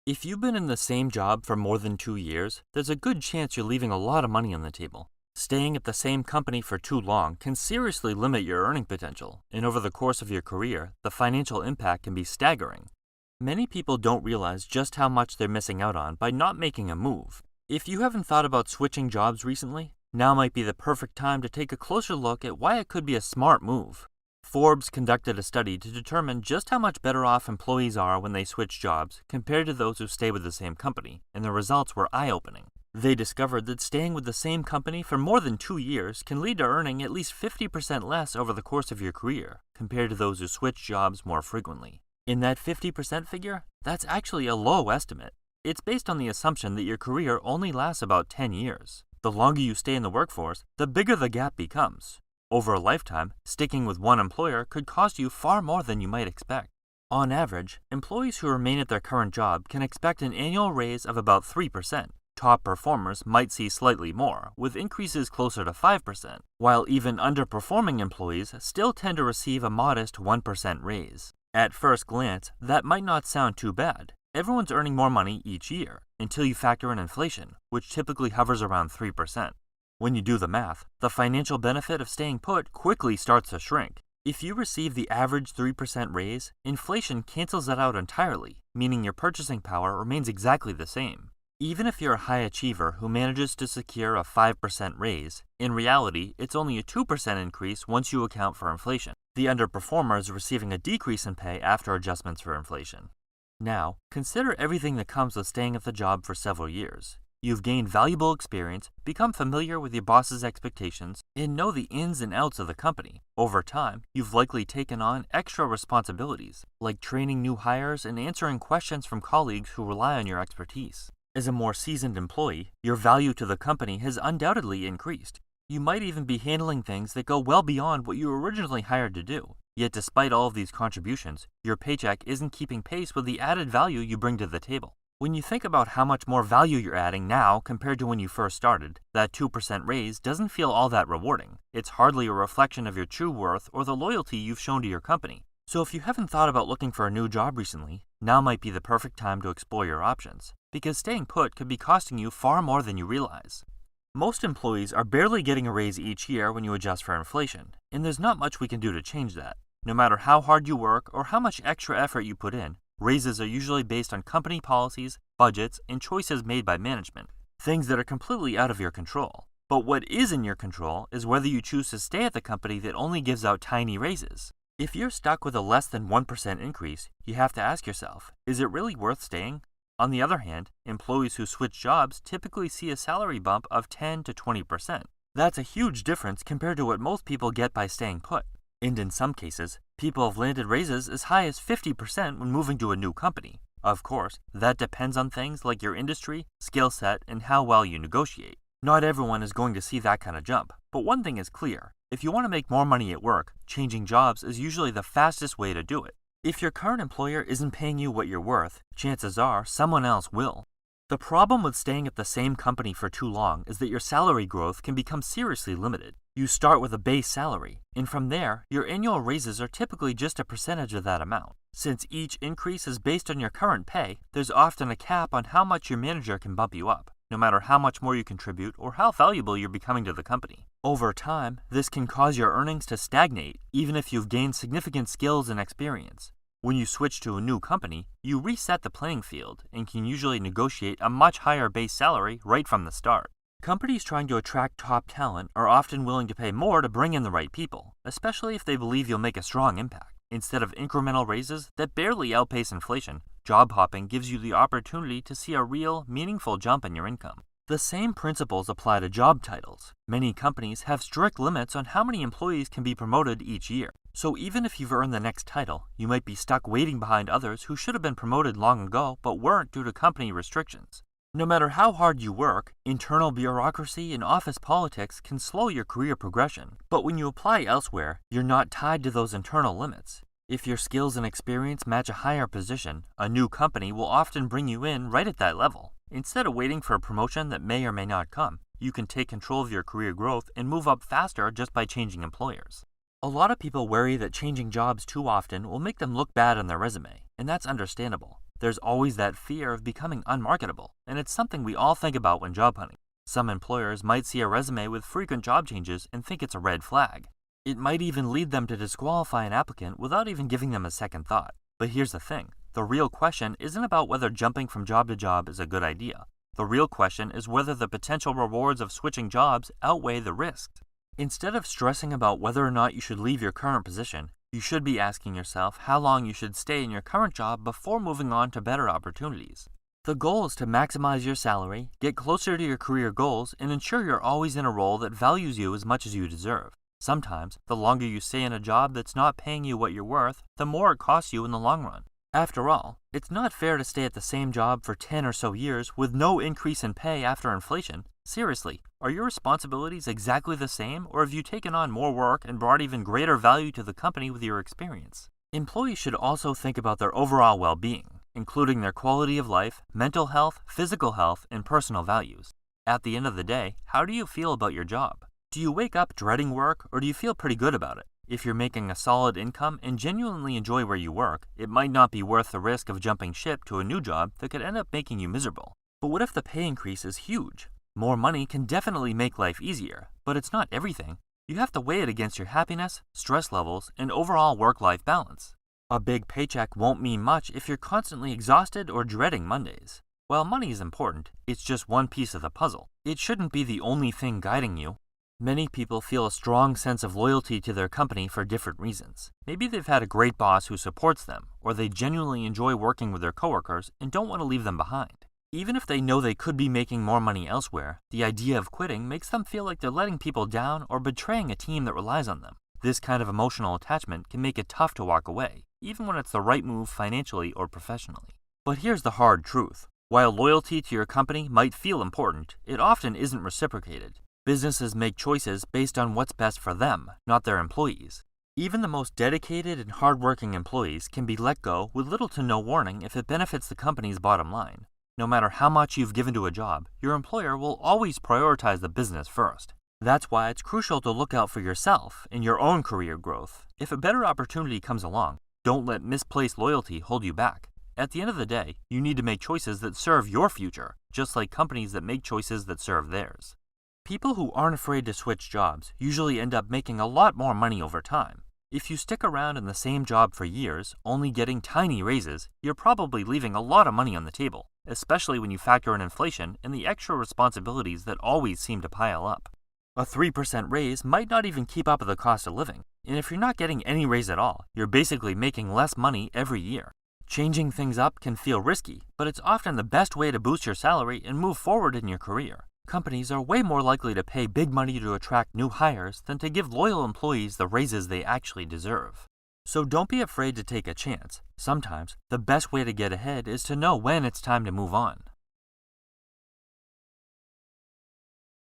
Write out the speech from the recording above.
If you've been in the same job for more than 2 years, there's a good chance you're leaving a lot of money on the table. Staying at the same company for too long can seriously limit your earning potential, and over the course of your career, the financial impact can be staggering. Many people don't realize just how much they're missing out on by not making a move. If you haven't thought about switching jobs recently, now might be the perfect time to take a closer look at why it could be a smart move. Forbes conducted a study to determine just how much better off employees are when they switch jobs compared to those who stay with the same company, and the results were eye-opening. They discovered that staying with the same company for more than 2 years can lead to earning at least 50% less over the course of your career, compared to those who switch jobs more frequently. In that 50% figure, that's actually a low estimate. It's based on the assumption that your career only lasts about 10 years. The longer you stay in the workforce, the bigger the gap becomes. Over a lifetime, sticking with one employer could cost you far more than you might expect. On average, employees who remain at their current job can expect an annual raise of about 3%. Top performers might see slightly more, with increases closer to 5%, while even underperforming employees still tend to receive a modest 1% raise. At first glance, that might not sound too bad. Everyone's earning more money each year, until you factor in inflation, which typically hovers around 3%. When you do the math, the financial benefit of staying put quickly starts to shrink. If you receive the average 3% raise, inflation cancels that out entirely, meaning your purchasing power remains exactly the same. Even if you're a high achiever who manages to secure a 5% raise, in reality, it's only a 2% increase once you account for inflation. The underperformer is receiving a decrease in pay after adjustments for inflation. Now, consider everything that comes with staying at the job for several years. You've gained valuable experience, become familiar with your boss's expectations, and know the ins and outs of the company. Over time, you've likely taken on extra responsibilities, like training new hires and answering questions from colleagues who rely on your expertise. As a more seasoned employee, your value to the company has undoubtedly increased. You might even be handling things that go well beyond what you were originally hired to do. Yet despite all of these contributions, your paycheck isn't keeping pace with the added value you bring to the table. When you think about how much more value you're adding now compared to when you first started, that 2% raise doesn't feel all that rewarding. It's hardly a reflection of your true worth or the loyalty you've shown to your company. So if you haven't thought about looking for a new job recently, now might be the perfect time to explore your options, because staying put could be costing you far more than you realize. Most employees are barely getting a raise each year when you adjust for inflation, and there's not much we can do to change that. No matter how hard you work or how much extra effort you put in, raises are usually based on company policies, budgets, and choices made by management, things that are completely out of your control. But what is in your control is whether you choose to stay at the company that only gives out tiny raises. If you're stuck with a less than 1% increase, you have to ask yourself, is it really worth staying? On the other hand, employees who switch jobs typically see a salary bump of 10 to 20%. That's a huge difference compared to what most people get by staying put. And in some cases, people have landed raises as high as 50% when moving to a new company. Of course, that depends on things like your industry, skill set, and how well you negotiate. Not everyone is going to see that kind of jump, but one thing is clear. If you want to make more money at work, changing jobs is usually the fastest way to do it. If your current employer isn't paying you what you're worth, chances are someone else will. The problem with staying at the same company for too long is that your salary growth can become seriously limited. You start with a base salary, and from there, your annual raises are typically just a percentage of that amount. Since each increase is based on your current pay, there's often a cap on how much your manager can bump you up, no matter how much more you contribute or how valuable you're becoming to the company. Over time, this can cause your earnings to stagnate, even if you've gained significant skills and experience. When you switch to a new company, you reset the playing field and can usually negotiate a much higher base salary right from the start. Companies trying to attract top talent are often willing to pay more to bring in the right people, especially if they believe you'll make a strong impact. Instead of incremental raises that barely outpace inflation, job hopping gives you the opportunity to see a real, meaningful jump in your income. The same principles apply to job titles. Many companies have strict limits on how many employees can be promoted each year. So even if you've earned the next title, you might be stuck waiting behind others who should have been promoted long ago but weren't due to company restrictions. No matter how hard you work, internal bureaucracy and office politics can slow your career progression. But when you apply elsewhere, you're not tied to those internal limits. If your skills and experience match a higher position, a new company will often bring you in right at that level. Instead of waiting for a promotion that may or may not come, you can take control of your career growth and move up faster just by changing employers. A lot of people worry that changing jobs too often will make them look bad on their resume, and that's understandable. There's always that fear of becoming unmarketable, and it's something we all think about when job hunting. Some employers might see a resume with frequent job changes and think it's a red flag. It might even lead them to disqualify an applicant without even giving them a second thought. But here's the thing. The real question isn't about whether jumping from job to job is a good idea. The real question is whether the potential rewards of switching jobs outweigh the risks. Instead of stressing about whether or not you should leave your current position, you should be asking yourself how long you should stay in your current job before moving on to better opportunities. The goal is to maximize your salary, get closer to your career goals, and ensure you're always in a role that values you as much as you deserve. Sometimes, the longer you stay in a job that's not paying you what you're worth, the more it costs you in the long run. After all, it's not fair to stay at the same job for 10 or so years with no increase in pay after inflation. Seriously, are your responsibilities exactly the same, or have you taken on more work and brought even greater value to the company with your experience? Employees should also think about their overall well-being, including their quality of life, mental health, physical health, and personal values. At the end of the day, how do you feel about your job? Do you wake up dreading work, or do you feel pretty good about it? If you're making a solid income and genuinely enjoy where you work, it might not be worth the risk of jumping ship to a new job that could end up making you miserable. But what if the pay increase is huge? More money can definitely make life easier, but it's not everything. You have to weigh it against your happiness, stress levels, and overall work-life balance. A big paycheck won't mean much if you're constantly exhausted or dreading Mondays. While money is important, it's just one piece of the puzzle. It shouldn't be the only thing guiding you. Many people feel a strong sense of loyalty to their company for different reasons. Maybe they've had a great boss who supports them, or they genuinely enjoy working with their coworkers and don't want to leave them behind. Even if they know they could be making more money elsewhere, the idea of quitting makes them feel like they're letting people down or betraying a team that relies on them. This kind of emotional attachment can make it tough to walk away, even when it's the right move financially or professionally. But here's the hard truth. While loyalty to your company might feel important, it often isn't reciprocated. Businesses make choices based on what's best for them, not their employees. Even the most dedicated and hardworking employees can be let go with little to no warning if it benefits the company's bottom line. No matter how much you've given to a job, your employer will always prioritize the business first. That's why it's crucial to look out for yourself and your own career growth. If a better opportunity comes along, don't let misplaced loyalty hold you back. At the end of the day, you need to make choices that serve your future, just like companies that make choices that serve theirs. People who aren't afraid to switch jobs usually end up making a lot more money over time. If you stick around in the same job for years, only getting tiny raises, you're probably leaving a lot of money on the table, especially when you factor in inflation and the extra responsibilities that always seem to pile up. A 3% raise might not even keep up with the cost of living, and if you're not getting any raise at all, you're basically making less money every year. Changing things up can feel risky, but it's often the best way to boost your salary and move forward in your career. Companies are way more likely to pay big money to attract new hires than to give loyal employees the raises they actually deserve. So don't be afraid to take a chance. Sometimes, the best way to get ahead is to know when it's time to move on.